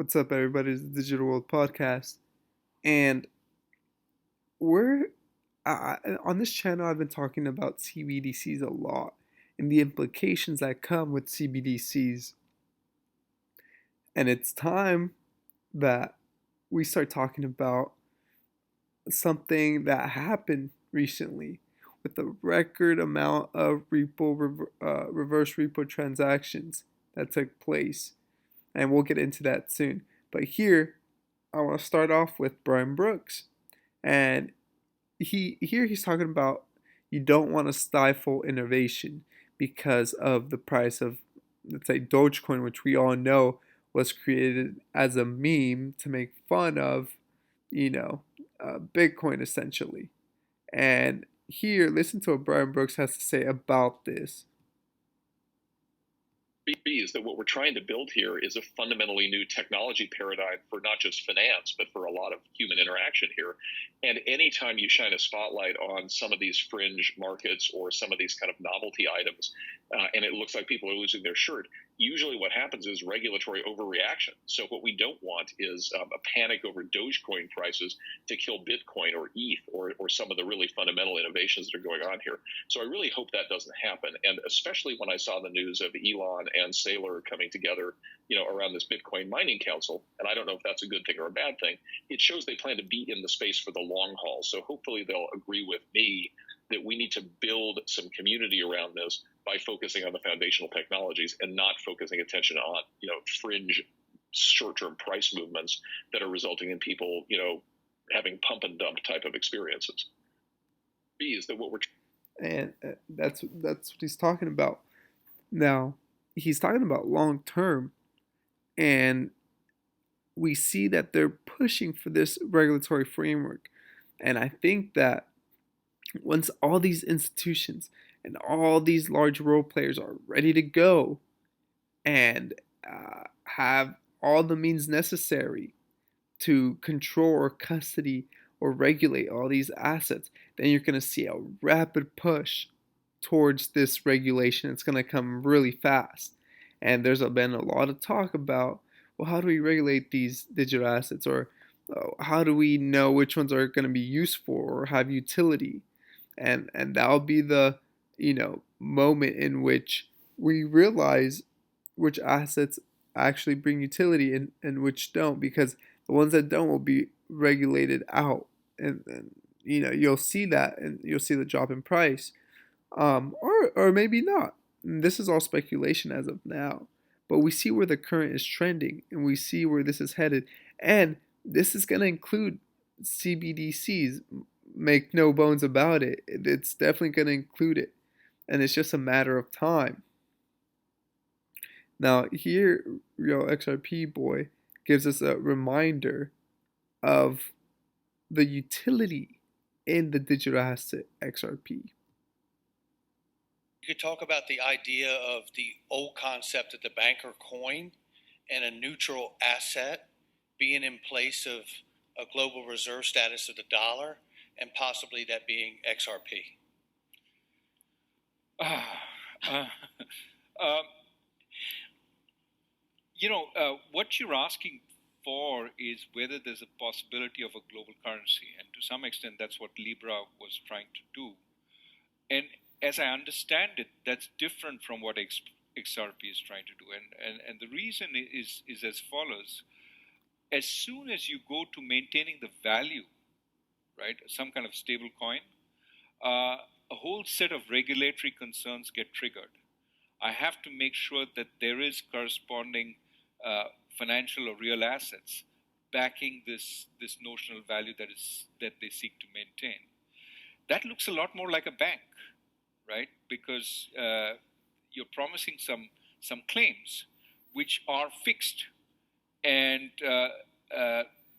What's up, everybody? It's the Digital World Podcast, and we're on this channel. I've been talking about CBDCs a lot and the implications that come with CBDCs, and it's time that we start talking about something that happened recently with the record amount of reverse repo transactions that took place, and we'll get into that soon. But here, I want to start off with Brian Brooks. And he's talking about you don't want to stifle innovation because of the price of, let's say, Dogecoin, which we all know was created as a meme to make fun of, you know, Bitcoin essentially. And here, listen to what Brian Brooks has to say about this. Is that what we're trying to build here is a fundamentally new technology paradigm for not just finance, but for a lot of human interaction here. And anytime you shine a spotlight on some of these fringe markets or some of these kind of novelty items, and it looks like people are losing their shirt, usually what happens is regulatory overreaction. So what we don't want is a panic over Dogecoin prices to kill Bitcoin or ETH or some of the really fundamental innovations that are going on here. So I really hope that doesn't happen. And especially when I saw the news of Elon and Saylor coming together, around this Bitcoin mining council, and I don't know if that's a good thing or a bad thing, it shows they plan to be in the space for the long haul. So hopefully they'll agree with me that we need to build some community around this by focusing on the foundational technologies and not focusing attention on, fringe short-term price movements that are resulting in people, having pump and dump type of experiences. Is that what we're And that's what he's talking about. Now, he's talking about long term, and we see that they're pushing for this regulatory framework. And I think that once all these institutions and all these large role players are ready to go and have all the means necessary to control or custody or regulate all these assets, then you're going to see a rapid push towards this regulation. It's going to come really fast. And there's been a lot of talk about, well, how do we regulate these digital assets? Or how do we know which ones are going to be useful or have utility? And that'll be the, moment in which we realize which assets actually bring utility and which don't, because the ones that don't will be regulated out. And you'll see that, and you'll see the drop in price, or maybe not. And this is all speculation as of now, but we see where the current is trending, and we see where this is headed, and this is going to include CBDCs. Make no bones about it. It's definitely going to include it, and it's just a matter of time. Now, here, Real XRP Boy gives us a reminder of the utility in the digital asset XRP. You could talk about the idea of the old concept of the banker coin and a neutral asset being in place of a global reserve status of the dollar, and possibly that being XRP. What you're asking for is whether there's a possibility of a global currency, and to some extent that's what Libra was trying to do. And as I understand it, that's different from what XRP is trying to do. And the reason is as follows. As soon as you go to maintaining the value, right, some kind of stable coin, a whole set of regulatory concerns get triggered. I have to make sure that there is corresponding financial or real assets backing this notional value that they seek to maintain. That looks a lot more like a bank, right? Because you're promising some claims which are fixed, and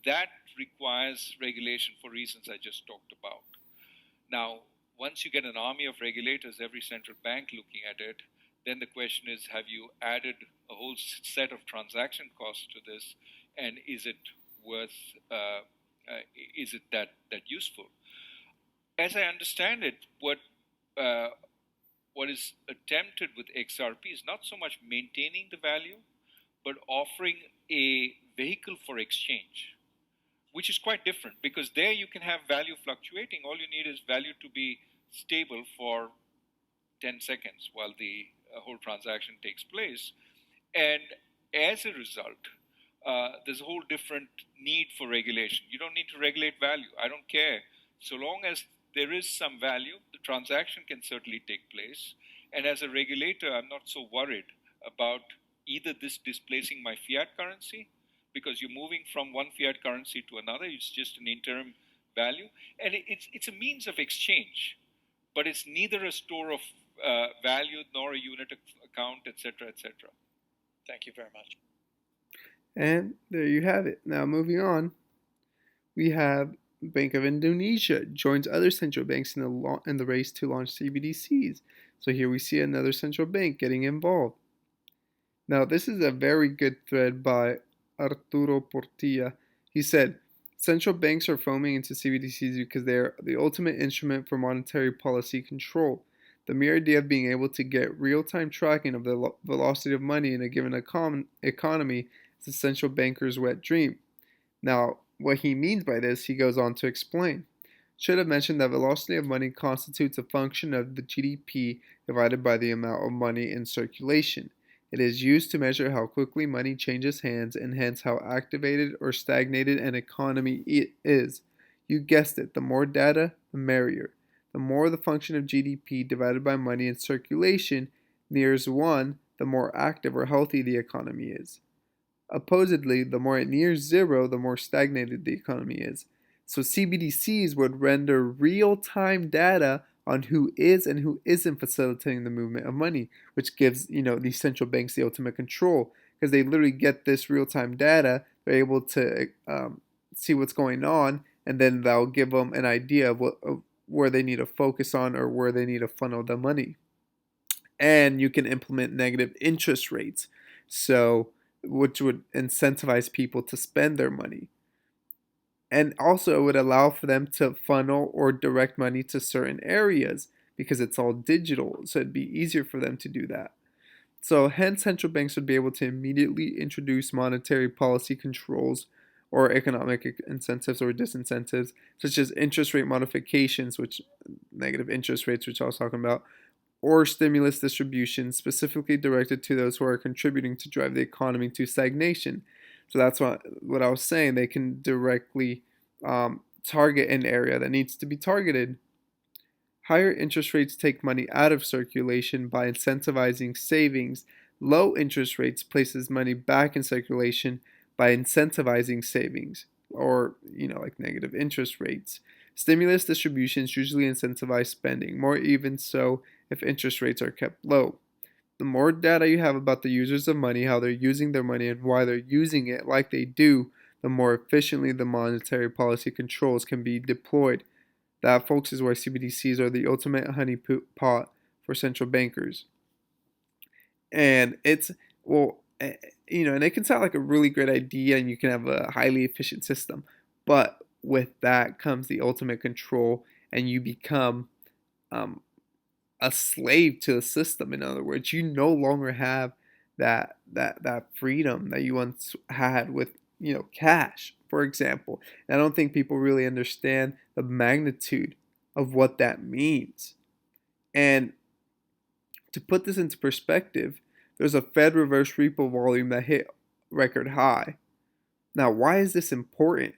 that requires regulation for reasons I just talked about. Now, once you get an army of regulators, every central bank looking at it, then the question is, have you added a whole set of transaction costs to this, and is it worth? Is it that useful? As I understand it, what is attempted with XRP is not so much maintaining the value, but offering a vehicle for exchange, which is quite different because there you can have value fluctuating. All you need is value to be stable for 10 seconds while the whole transaction takes place. And as a result, there's a whole different need for regulation. You don't need to regulate value. I don't care. So long as there is some value, the transaction can certainly take place. And as a regulator, I'm not so worried about either this displacing my fiat currency, because you're moving from one fiat currency to another. It's just an interim value. And it's a means of exchange, but it's neither a store of value nor a unit account, etc., etc. Thank you very much. And there you have it. Now moving on, we have Bank of Indonesia joins other central banks in the race to launch CBDCs. So here we see another central bank getting involved. Now this is a very good thread by Arturo Portilla. He said, central banks are foaming into CBDCs because they are the ultimate instrument for monetary policy control. The mere idea of being able to get real-time tracking of the velocity of money in a given economy is a central banker's wet dream. Now, what he means by this, he goes on to explain. Should have mentioned that velocity of money constitutes a function of the GDP divided by the amount of money in circulation. It is used to measure how quickly money changes hands and hence how activated or stagnated an economy is. You guessed it, the more data, the merrier. The more the function of GDP divided by money in circulation nears 1, the more active or healthy the economy is. Oppositely, the more it nears 0, the more stagnated the economy is. So CBDCs would render real-time data on who is and who isn't facilitating the movement of money, which gives, these central banks the ultimate control, because they literally get this real-time data. They're able to see what's going on, and then that'll give them an idea of where they need to focus on or where they need to funnel the money. And you can implement negative interest rates, which would incentivize people to spend their money. And also it would allow for them to funnel or direct money to certain areas because it's all digital, so it'd be easier for them to do that. So hence central banks would be able to immediately introduce monetary policy controls or economic incentives or disincentives, such as interest rate modifications, which negative interest rates, which I was talking about, or stimulus distributions specifically directed to those who are contributing to drive the economy to stagnation. So that's what I was saying. They can directly target an area that needs to be targeted. Higher interest rates take money out of circulation by incentivizing savings. Low interest rates places money back in circulation by incentivizing savings, or like negative interest rates. Stimulus distributions usually incentivize spending, more even so if interest rates are kept low. The more data you have about the users of money, how they're using their money, and why they're using it like they do, the more efficiently the monetary policy controls can be deployed. That, folks, is why CBDCs are the ultimate honeypot for central bankers. And and it can sound like a really great idea, and you can have a highly efficient system. But with that comes the ultimate control, and you become a slave to the system. In other words, you no longer have that freedom that you once had with cash, for example. And I don't think people really understand the magnitude of what that means. And to put this into perspective, there's a Fed reverse repo volume that hit record high. Now, why is this important?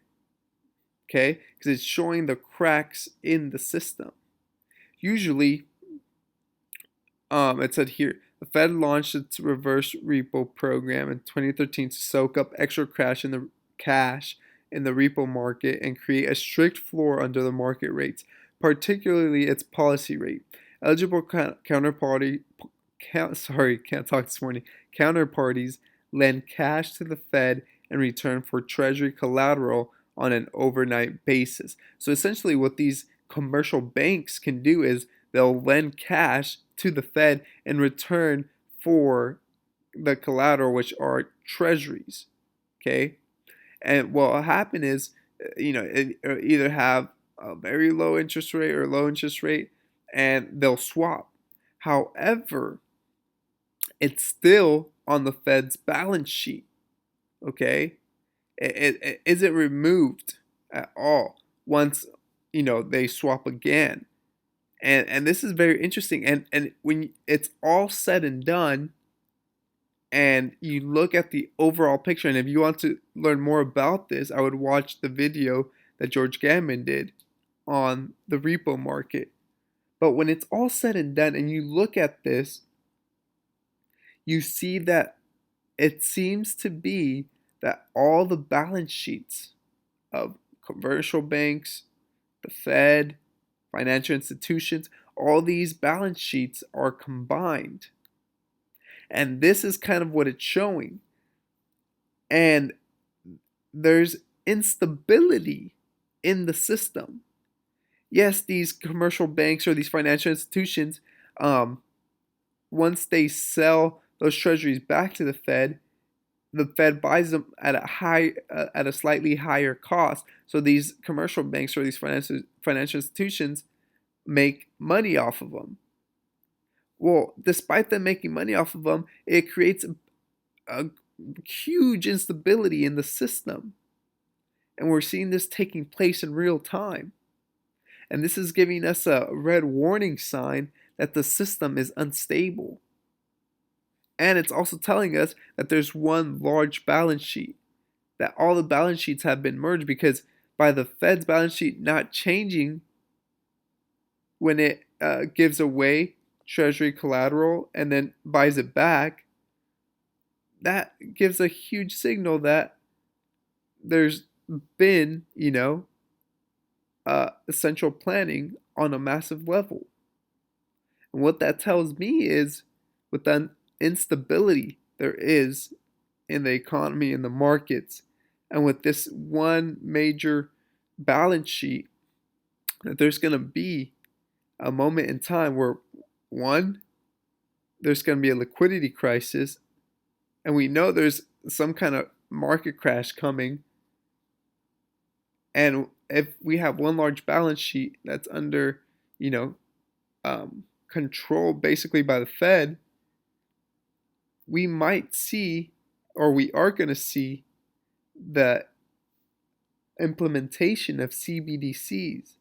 Okay, because it's showing the cracks in the system. Usually, it said here, the Fed launched its reverse repo program in 2013 to soak up extra cash in the repo market and create a strict floor under the market rates, particularly its policy rate. Eligible counterparties lend cash to the Fed in return for Treasury collateral on an overnight basis. So essentially what these commercial banks can do is they'll lend cash to the Fed in return for the collateral, which are treasuries. Okay? And what will happen is, it either have a very low interest rate or low interest rate, and they'll swap. However, it's still on the Fed's balance sheet. Okay? It isn't removed at all once they swap again. And this is very interesting. And when it's all said and done, and you look at the overall picture, and if you want to learn more about this, I would watch the video that George Gammon did on the repo market. But when it's all said and done, and you look at this, you see that it seems to be that all the balance sheets of commercial banks, the Fed, financial institutions, all these balance sheets are combined. And this is kind of what it's showing. And there's instability in the system. Yes, these commercial banks or these financial institutions, once they sell those treasuries back to the Fed buys them at a slightly higher cost. So these commercial banks or these financial institutions make money off of them. Well, despite them making money off of them, it creates a huge instability in the system. And we're seeing this taking place in real time. And this is giving us a red warning sign that the system is unstable. And it's also telling us that there's one large balance sheet, that all the balance sheets have been merged, because by the Fed's balance sheet not changing when it gives away treasury collateral and then buys it back, that gives a huge signal that there's been, central planning on a massive level. And what that tells me is, with the instability there is in the economy and the markets, and with this one major balance sheet, that there's going to be a moment in time where, one, there's going to be a liquidity crisis, and we know there's some kind of market crash coming. And if we have one large balance sheet that's under, control basically by the Fed, we might see, or we are going to see, the implementation of CBDCs.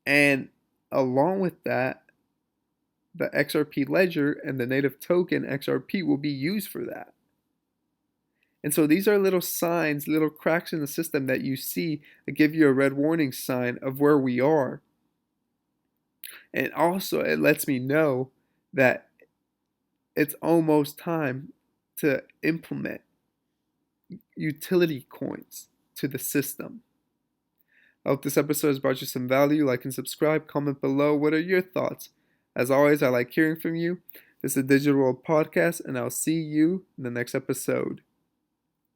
And along with that, the XRP ledger and the native token XRP will be used for that. And so these are little signs, little cracks in the system that you see that give you a red warning sign of where we are. And also, it lets me know that it's almost time to implement utility coins to the system. I hope this episode has brought you some value. Like and subscribe, comment below. What are your thoughts? As always, I like hearing from you. This is a Digital World Podcast, and I'll see you in the next episode.